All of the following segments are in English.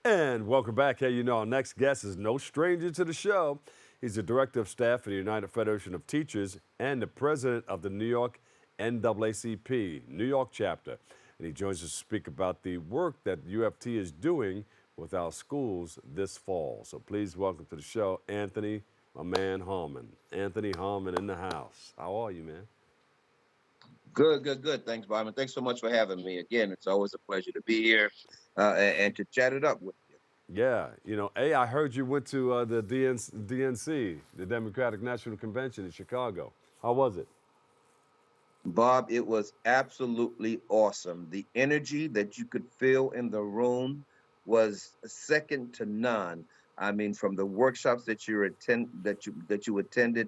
And welcome back. Hey, our next guest is no stranger to the show. He's the Director of Staff for the United Federation of Teachers and the President of the New York NAACP, New York chapter. And he joins us to speak about the work that UFT is doing with our schools this fall. So please welcome to the show, Anthony, my man Harmon. Anthony Harmon in the house. How are you, man? Good, good, good. Thanks, Bob. And thanks so much for having me. Again, it's always a pleasure to be here and to chat it up with you. Yeah, I heard you went to the DNC, the Democratic National Convention in Chicago. How was it? Bob, it was absolutely awesome. The energy that you could feel in the room was second to none. I mean, from the workshops that you attended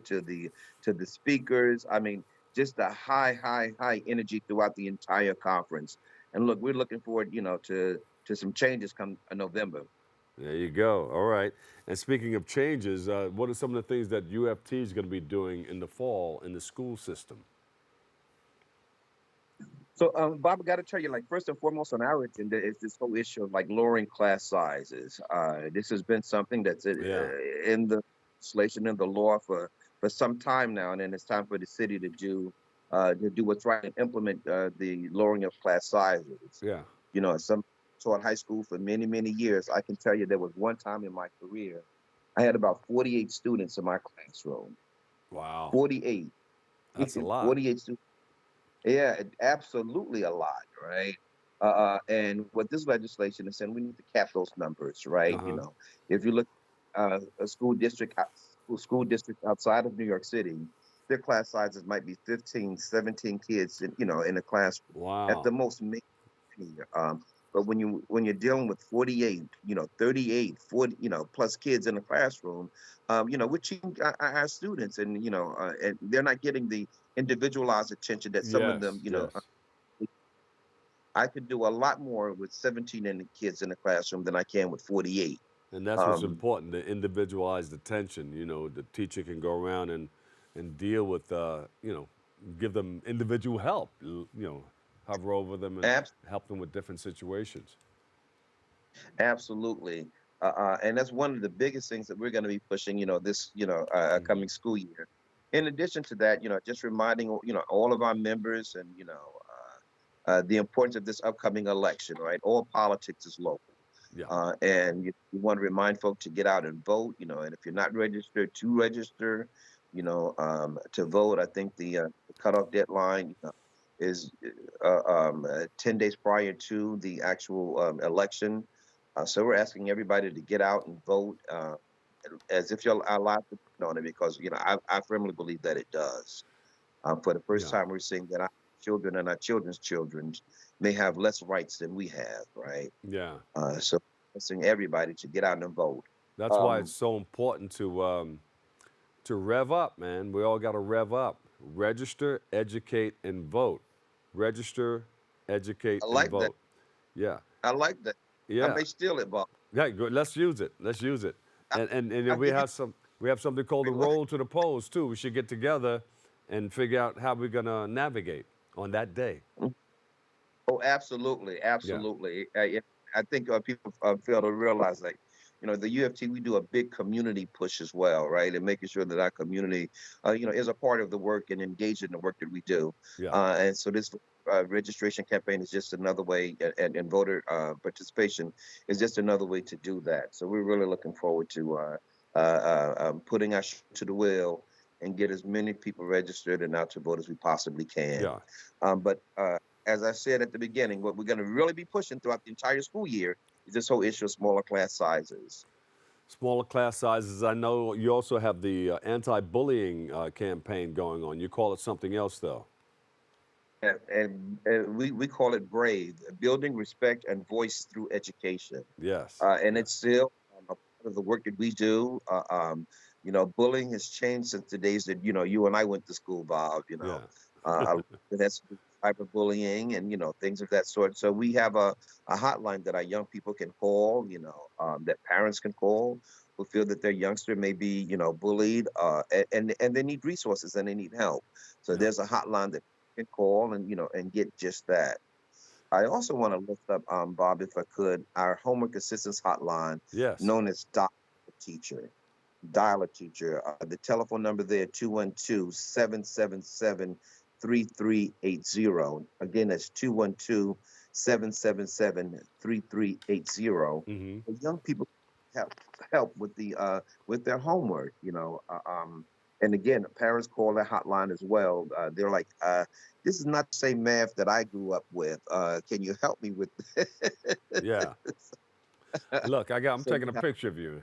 to the speakers. I mean, just a high energy throughout the entire conference. And look, we're looking forward, to some changes come November. There you go. All right. And speaking of changes, what are some of the things that UFT is going to be doing in the fall in the school system? So, Bob, I got to tell you, like, first and foremost on our agenda is this whole issue of like lowering class sizes. This has been something that's Yeah. in the legislation and the law for some time now, and then it's time for the city to do what's right and implement the lowering of class sizes. Yeah. As some taught high school for many years, I can tell you there was one time in my career I had about 48 students in my classroom. Wow. 48, That's a lot. 48 students. Yeah, absolutely a lot, right? And what this legislation is saying, we need to cap those numbers, right? Uh-huh. If you look a school district outside of New York City, their class sizes might be 15, 17 kids in a classroom at Wow. the most, maybe. But when you're dealing with 48, 38, 40, plus kids in the classroom, we're cheating our students, and they're not getting the individualized attention that some of them, Yes, yes. I could do a lot more with 17 kids in the classroom than I can with 48. And that's what's Um, important, the individualized attention. The teacher can go around and deal with, give them individual help, hover over them and abs- help them with different situations. Absolutely. And that's one of the biggest things that we're going to be pushing, this, Hmm. coming school year. In addition to that, just reminding, all of our members and, the importance of this upcoming election, right? All politics is local. Yeah. And you want to remind folks to get out and vote, and if you're not registered, to register, to vote. I think the cutoff deadline is 10 days prior to the actual election. So we're asking everybody to get out and vote as if you're allowed to vote on it, because I firmly believe that it does. For the first Yeah. time, we're seeing that our children and our children's children may have less rights than we have, right? Yeah. So asking everybody to get out and vote. That's why it's Um, so important to rev up, man. We all got to rev up. Register, educate, and vote. Register, educate, I and like that. vote. Yeah. I like that. I Yeah. may steal it, Bob. Yeah, good. Let's use it. Let's use it. I, And then I'll give you. we have something called the Wait, what? roll to the polls too. We should get together and figure out how we're gonna navigate on that day. Oh, absolutely, Yeah. absolutely. I think people fail to realize that, the UFT, we do a big community push as well, right? And making sure that our community, is a part of the work and engaged in the work that we do. Yeah. And so this registration campaign is just another way, and voter participation is just another way to do that. So we're really looking forward to putting our to the wheel and get as many people registered and out to vote as we possibly can. Yeah. But as I said at the beginning, what we're going to really be pushing throughout the entire school year is this whole issue of smaller class sizes. Smaller class sizes. I know you also have the anti-bullying campaign going on. You call it something else though. And we call it BRAVE, building respect and voice through education. Yes. And Yeah. it's still a part of the work that we do. Bullying has changed since the days that, you and I went to school, Bob. Yeah. That's cyberbullying and, things of that sort. So we have a hotline that our young people can call, that parents can call, who feel that their youngster may be, bullied, and they need resources and they need help. So Yeah. there's a hotline that you can call and, and get just that. I also want to lift up, Bob, if I could, our homework assistance hotline, Yes. known as Dial a Teacher. Dial a Teacher. The telephone number there, 212-777-3380. Again, that's 212-777-3380. Hmm. Young people help help with their homework, and again, parents call that hotline as well. They're like, this is not the same math that I grew up with. Can you help me with Yeah. Look, I'm so you taking a have picture of you.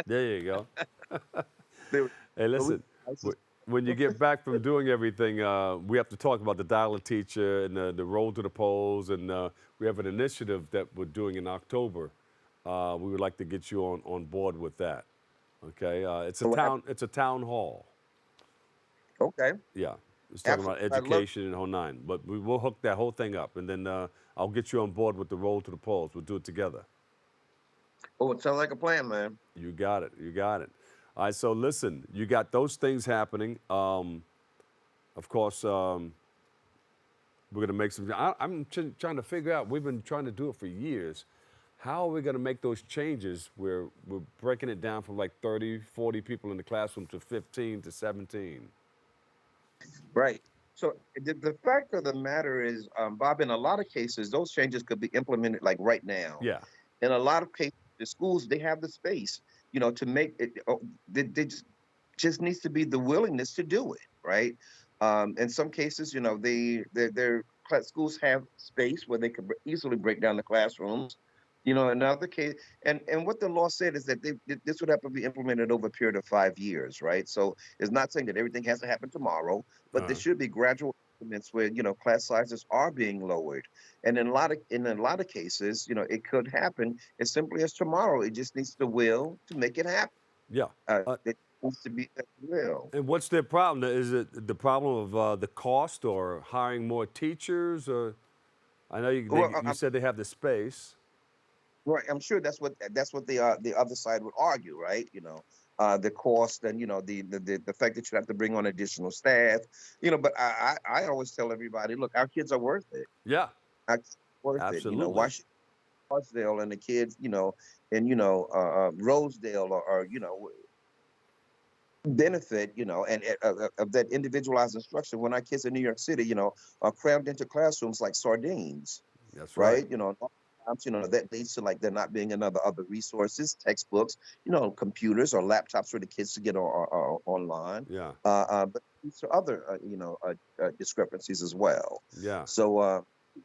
There you go. there, Hey, so we listen, when you get back from doing everything, we have to talk about the dial teacher and the roll to the polls, and we have an initiative that we're doing in October. We would like to get you on board with that. Okay, so it's a town hall. okay, Yeah, it's talking about absolutely. I love. education and whole nine. But we will hook that whole thing up, and then I'll get you on board with the roll to the polls. We'll do it together. Oh, it sounds like a plan, man. You got it. You got it. All right. So listen, you got those things happening. Of course, we're going to make some. I'm trying to figure out. We've been trying to do it for years. How are we going to make those changes where we're breaking it down from like 30, 40 people in the classroom to 15 to 17? Right. So the fact of the matter is, Bob, in a lot of cases, those changes could be implemented like right now. Yeah. In a lot of cases, the schools they have the space, to make it. They just needs to be the willingness to do it, right? In some cases, their schools have space where they could easily break down the classrooms. In other case, and what the law said is that this would have to be implemented over a period of 5 years, right? So it's not saying that everything has to happen tomorrow, but there Uh, should be gradual increments where class sizes are being lowered. And in a lot of cases, it could happen as simply as tomorrow. It just needs the will to make it happen. yeah. Uh, It needs to be that will. and what's their problem? Is it the problem of the cost or hiring more teachers? Or I know Well, you said they have the space. I'm sure that's what the other side would argue, right? The cost and the fact that you have to bring on additional staff. But I always tell everybody, look, our kids are worth it. Yeah, Our kids are worth it. Why absolutely. should Rosedale and the kids, and Rosedale or benefit, and of that individualized instruction when our kids in New York City, are crammed into classrooms like sardines, That's right. right? Sometimes, that leads to like there not being other resources, textbooks, computers or laptops for the kids to get online. Yeah, But these are other, discrepancies as well. yeah. So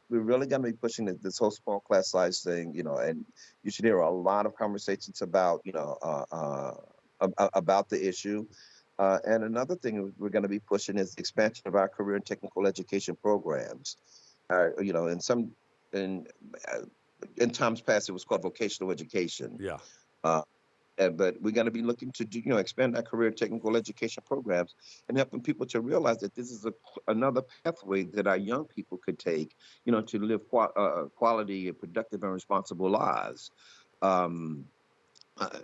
we're really going to be pushing this whole small class size thing, and you should hear a lot of conversations about, about the issue. And another thing we're going to be pushing is the expansion of our career and technical education programs. In in uh, in times past, it was called vocational education. Yeah. Uh, but we're going to be looking to do, expand our career and technical education programs and helping people to realize that this is another pathway that our young people could take, to live quality, productive, and responsible lives. Um,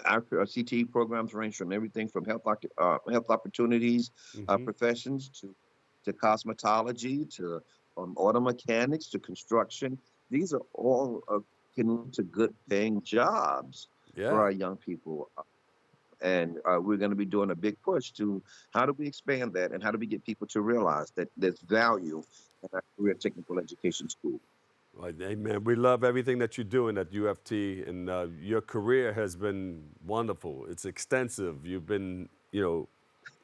our CTE programs range from everything from health opportunities, Hmm. professions to cosmetology to auto mechanics to construction. These are all can lead to good paying jobs for Yeah. our young people. And we're going to be doing a big push to how do we expand that and how do we get people to realize that there's value in our career technical education school. Well, hey, man, we love everything that you're doing at UFT, and your career has been wonderful. It's extensive. You've been,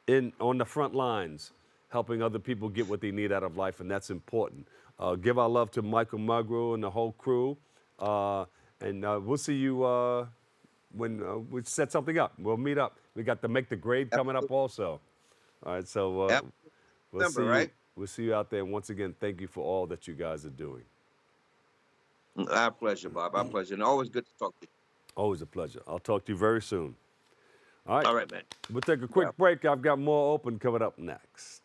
in on the front lines, helping other people get what they need out of life, and that's important. Give our love to Michael Mugro and the whole crew, and we'll see you when we set something up. We'll meet up. We got the Make the Grade coming up Absolutely. also. All right, so we'll see Remember, you. right? We'll see you out there. And once again, thank you for all that you guys are doing. Our pleasure, Bob. Our pleasure. And always good to talk to you. Always a pleasure. I'll talk to you very soon. All right, All right, man. we'll take a Well. quick break. I've got more open coming up next.